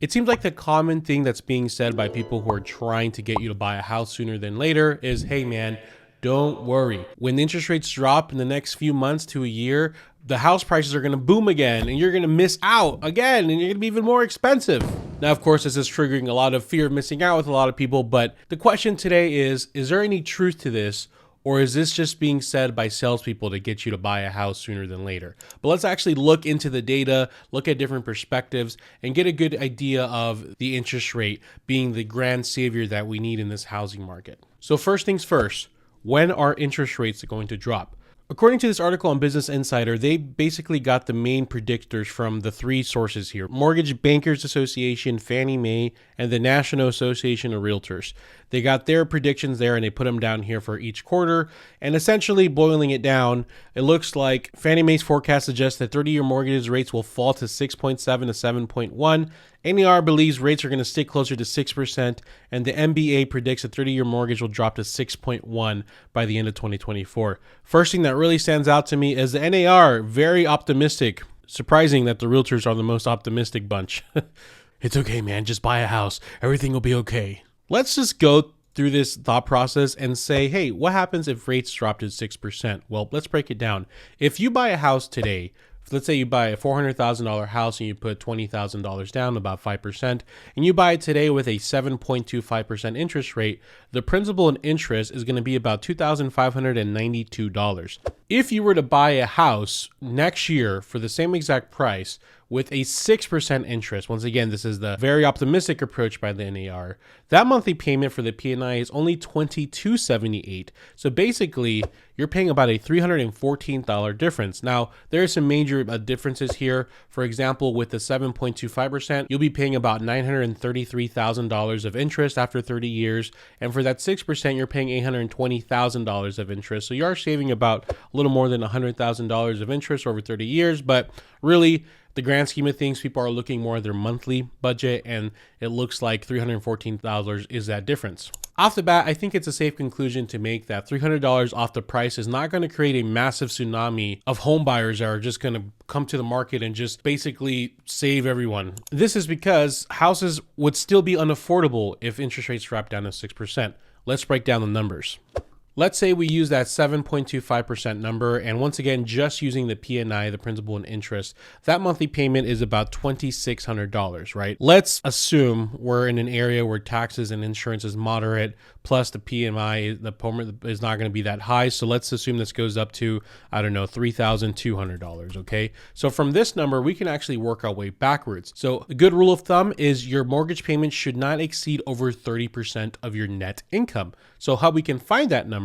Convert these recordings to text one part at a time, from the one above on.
It seems like the common thing that's being said by people who are trying to get you to buy a house sooner than later is, hey man, don't worry. When interest rates drop in the next few months to a year, the house prices are going to boom again and you're going to miss out again and you're going to be even more expensive. Now, of course, this is triggering a lot of fear of missing out with a lot of people, but the question today is there any truth to this? Or is this just being said by salespeople to get you to buy a house sooner than later? But let's actually look into the data, look at different perspectives, and get a good idea of the interest rate being the grand savior that we need in this housing market. So first things first, when are interest rates going to drop? According to this article on Business Insider, they basically got the main predictors from the three sources here: Mortgage Bankers Association, Fannie Mae, and the National Association of Realtors. They got their predictions there and they put them down here for each quarter. And essentially boiling it down, it looks like Fannie Mae's forecast suggests that 30-year mortgage rates will fall to 6.7 to 7.1. NAR believes rates are going to stay closer to 6%, and the MBA predicts a 30-year mortgage will drop to 6.1 by the end of 2024. First thing that really stands out to me is the NAR, very optimistic. Surprising that the realtors are the most optimistic bunch. It's okay, man, just buy a house. Everything will be okay. Let's just go through this thought process and say, hey, what happens if rates drop to 6%? Well, let's break it down. If you buy a house today, let's say you buy a $400,000 house and you put $20,000 down, about 5%, and you buy it today with a 7.25% interest rate, the principal and interest is going to be about $2,592. If you were to buy a house next year for the same exact price with a 6% interest, once again, this is the very optimistic approach by the NAR, that monthly payment for the P&I is only $2,278. So basically, you're paying about a $314 difference. Now, there are some major differences here. For example, with the 7.25%, you'll be paying about $933,000 of interest after 30 years. And for that 6%, you're paying $820,000 of interest. So you are saving about a little more than $100,000 of interest over 30 years. But really, the grand scheme of things, people are looking more at their monthly budget, and it looks like $314 is that difference. Off the bat, I think it's a safe conclusion to make that $300 off the price is not going to create a massive tsunami of home buyers that are just going to come to the market and just basically save everyone. This is because houses would still be unaffordable if interest rates drop down to 6%. Let's break down the numbers. Let's say we use that 7.25% number, and once again, just using the P&I, the principal and interest, that monthly payment is about $2,600, right? Let's assume we're in an area where taxes and insurance is moderate, plus the P&I, the payment is not going to be that high. So let's assume this goes up to, I don't know, $3,200, okay? So from this number, we can actually work our way backwards. So a good rule of thumb is your mortgage payment should not exceed over 30% of your net income. So how we can find that number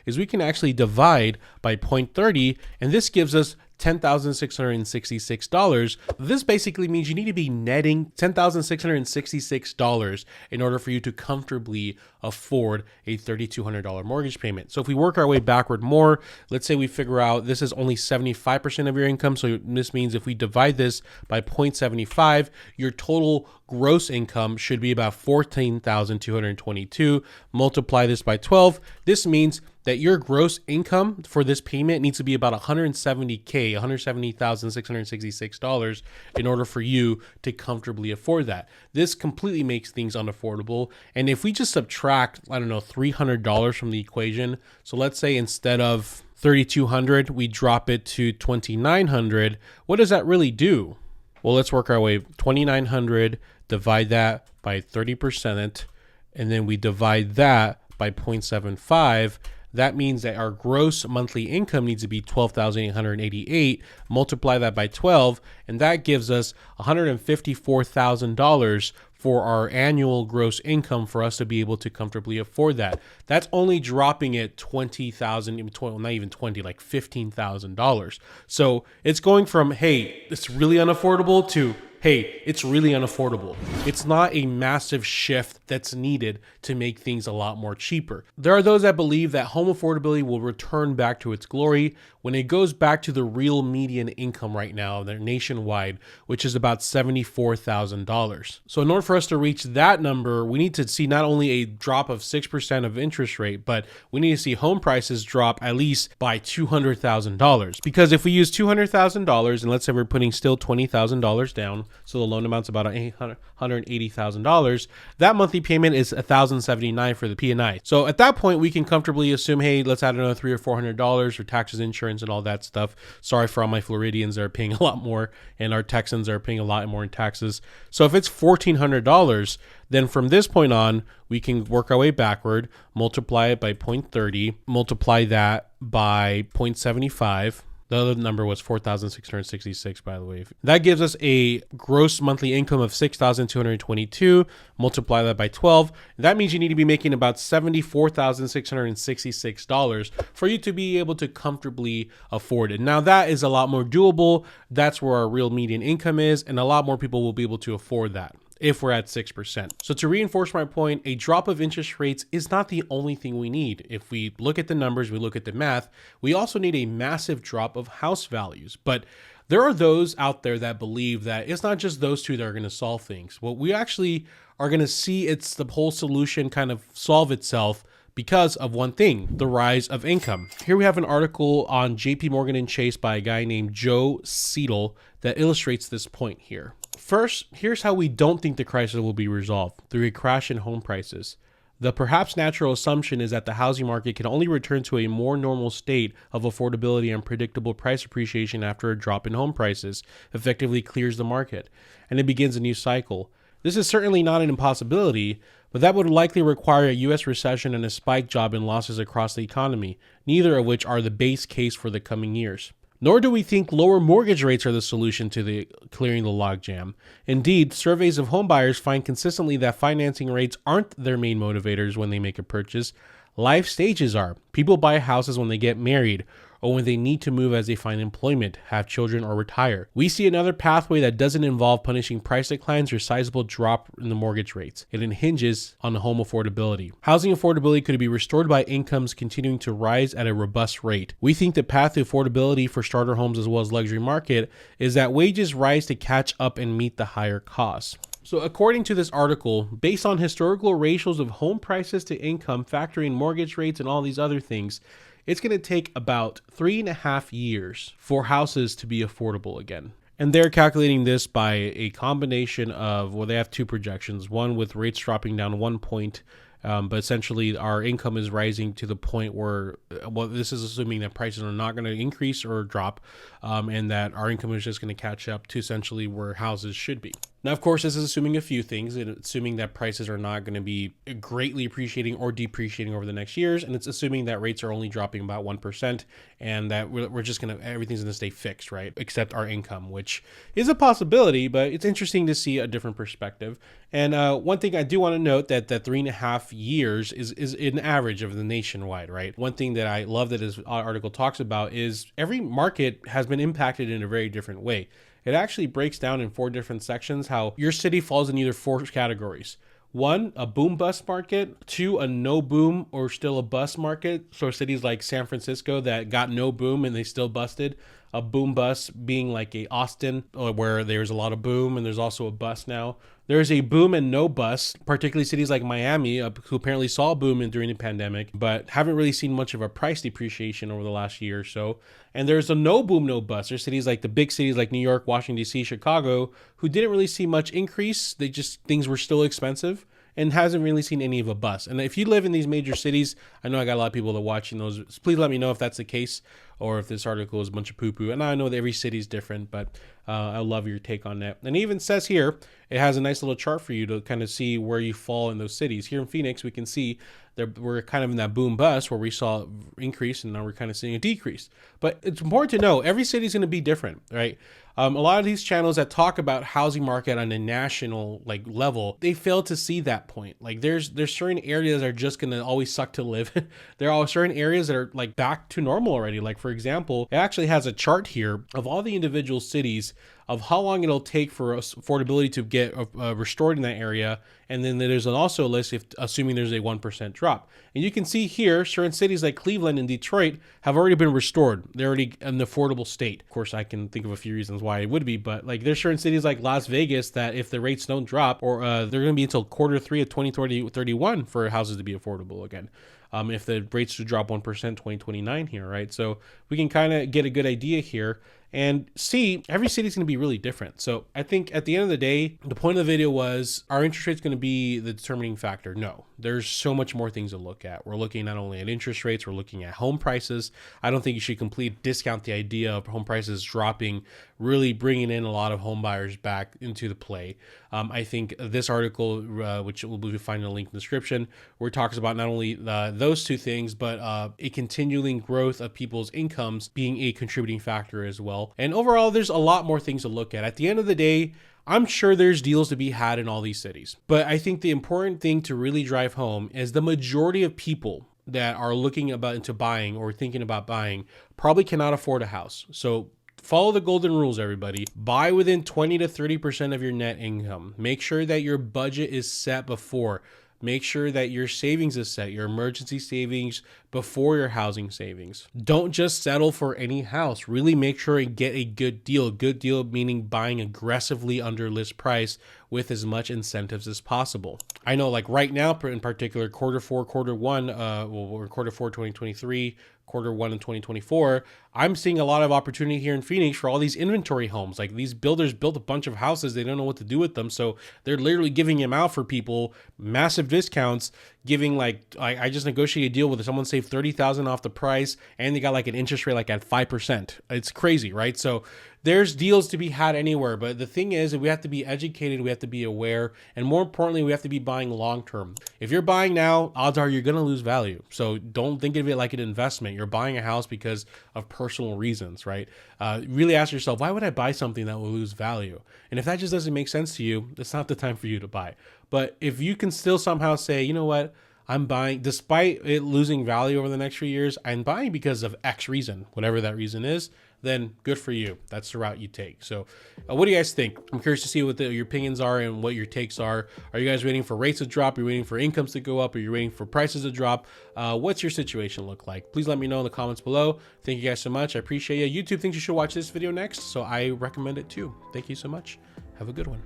is we can actually divide by 0.30, and this gives us $10,666. This basically means you need to be netting $10,666 in order for you to comfortably afford a $3,200 mortgage payment. So if we work our way backward more, let's say we figure out this is only 75% of your income. So this means if we divide this by 0.75, your total gross income should be about $14,222. Multiply this by 12. This means that your gross income for this payment needs to be about $170,666 in order for you to comfortably afford that. This completely makes things unaffordable. And if we just subtract, I don't know, $300 from the equation, so let's say instead of $3,200, we drop it to $2,900, what does that really do? Well, let's work our way. $2,900, divide that by 30%, and then we divide that by 0.75. That means that our gross monthly income needs to be $12,888. Multiply that by 12, and that gives us $154,000 for our annual gross income for us to be able to comfortably afford that. That's only dropping it $20,000, not even 20, like $15,000. So it's going from, hey, it's really unaffordable to, hey, it's really unaffordable. It's not a massive shift that's needed to make things a lot more cheaper. There are those that believe that home affordability will return back to its glory when it goes back to the real median income right now, they're nationwide, which is about $74,000. So in order for us to reach that number, we need to see not only a drop of 6% of interest rate, but we need to see home prices drop at least by $200,000. Because if we use $200,000 and let's say we're putting still $20,000 down, So the loan amount's about $180,000. That monthly payment is $1,079 for the P&I. So at that point, we can comfortably assume, hey, let's add another $300 or $400 for taxes, insurance, and all that stuff. Sorry for all my Floridians that are paying a lot more, and our Texans are paying a lot more in taxes. So if it's $1,400, then from this point on, we can work our way backward, multiply it by 0.30, multiply that by 0.75. The other number was 4,666, by the way. That gives us a gross monthly income of 6,222. Multiply that by 12. That means you need to be making about $74,666 for you to be able to comfortably afford it. Now, that is a lot more doable. That's where our real median income is, and a lot more people will be able to afford that if we're at 6%. So to reinforce my point, a drop of interest rates is not the only thing we need. If we look at the numbers, we look at the math, we also need a massive drop of house values. But there are those out there that believe that it's not just those two that are going to solve things. What we actually are going to see, it's the whole solution kind of solve itself because of one thing, the rise of income. Here we have an article on JP Morgan and Chase by a guy named Joe Seidel that illustrates this point here. First, here's how we don't think the crisis will be resolved: through a crash in home prices. The perhaps natural assumption is that the housing market can only return to a more normal state of affordability and predictable price appreciation after a drop in home prices effectively clears the market, and it begins a new cycle. This is certainly not an impossibility, but that would likely require a U.S. recession and a spike job in losses across the economy, neither of which are the base case for the coming years. Nor do we think lower mortgage rates are the solution to clearing the logjam. Indeed, surveys of homebuyers find consistently that financing rates aren't their main motivators when they make a purchase. Life stages are. People buy houses when they get married, or when they need to move as they find employment, have children, or retire. We see another pathway that doesn't involve punishing price declines or sizable drop in the mortgage rates. It hinges on home affordability. Housing affordability could be restored by incomes continuing to rise at a robust rate. We think the path to affordability for starter homes as well as luxury market is that wages rise to catch up and meet the higher costs. So according to this article, based on historical ratios of home prices to income, factoring mortgage rates and all these other things, it's going to take about 3.5 years for houses to be affordable again. And they're calculating this by a combination of, well, they have two projections, one with rates dropping down 1 point, but essentially our income is rising to the point where, well, this is assuming that prices are not going to increase or drop, and that our income is just going to catch up to essentially where houses should be. Now, of course, this is assuming a few things. It's assuming that prices are not going to be greatly appreciating or depreciating over the next years. And it's assuming that rates are only dropping about 1% and that we're just going to, everything's going to stay fixed, right? Except our income, which is a possibility, but it's interesting to see a different perspective. And one thing I do want to note that 3.5 years is an average of the nationwide, right? One thing that I love that this article talks about is every market has been impacted in a very different way. It actually breaks down in 4 different sections how your city falls in either 4 categories. 1, a boom bust market. 2, a no boom or still a bust market. So cities like San Francisco that got no boom and they still busted. A boom bust being like a Austin where there's a lot of boom and there's also a bust now. There's a boom and no bust, particularly cities like Miami, who apparently saw a boom during the pandemic, but haven't really seen much of a price depreciation over the last year or so. And there's a no boom, no bust. There's cities like the big cities like New York, Washington, D.C., Chicago, who didn't really see much increase. Things were still expensive and hasn't really seen any of a bust. And if you live in these major cities, I know I got a lot of people that are watching those. Please let me know if that's the case or if this article is a bunch of poo-poo. And I know that every city is different, but I love your take on that. And it even says here, it has a nice little chart for you to kind of see where you fall in those cities. Here in Phoenix, we can see that we're kind of in that boom bust where we saw increase and now we're kind of seeing a decrease. But it's important to know every city is going to be different, right? A lot of these channels that talk about housing market on a national level, they fail to see that point. Like there's certain areas that are just going to always suck to live. There are certain areas that are like back to normal already. Like for example, it actually has a chart here of all the individual cities of how long it'll take for affordability to get restored in that area. And then there's also a list assuming there's a 1% drop. And you can see here, certain cities like Cleveland and Detroit have already been restored. They're already in an affordable state. Of course, I can think of a few reasons why it would be, but like there's certain cities like Las Vegas that if the rates don't drop, or they're going to be until Q3 of 2031 for houses to be affordable again. If the rates should drop 1% 2029 here, right? So we can kind of get a good idea here. And C, every city is going to be really different. So I think at the end of the day, the point of the video was, are interest rates going to be the determining factor? No, there's so much more things to look at. We're looking not only at interest rates, we're looking at home prices. I don't think you should completely discount the idea of home prices dropping, really bringing in a lot of home buyers back into the play. I think this article, which we'll be finding a link in the description, where it talks about not only those two things, but a continuing growth of people's incomes being a contributing factor as well. And overall, there's a lot more things to look at. At the end of the day, I'm sure there's deals to be had in all these cities. But I think the important thing to really drive home is the majority of people that are looking into buying or thinking about buying probably cannot afford a house. So follow the golden rules, everybody. Buy within 20 to 30% of your net income. Make sure that your budget is set before. Make sure that your savings is set, your emergency savings before your housing savings. Don't just settle for any house. Really make sure and get a good deal. Good deal meaning buying aggressively under list price with as much incentives as possible. I know, like right now in particular, quarter four 2023, quarter one in 2024, I'm seeing a lot of opportunity here in Phoenix for all these inventory homes. Like these builders built a bunch of houses, they don't know what to do with them, so they're literally giving them out for people, massive discounts, giving like I just negotiated a deal with someone, saved $30,000 off the price, and they got like an interest rate like at 5%. It's crazy, right? So there's deals to be had anywhere, but the thing is, we have to be educated, we have to be aware, and more importantly, we have to be buying long term. If you're buying now, odds are you're going to lose value. So don't think of it like an investment. You're buying a house because of personal reasons, right? Really ask yourself, why would I buy something that will lose value? And if that just doesn't make sense to you, it's not the time for you to buy. But if you can still somehow say, you know what, I'm buying, despite it losing value over the next few years, I'm buying because of X reason, whatever that reason is, then good for you. That's the route you take. So what do you guys think? I'm curious to see what your opinions are and what your takes are. Are you guys waiting for rates to drop? Are you waiting for incomes to go up? Are you waiting for prices to drop? What's your situation look like? Please let me know in the comments below. Thank you guys so much. I appreciate you. YouTube thinks you should watch this video next, so I recommend it too. Thank you so much. Have a good one.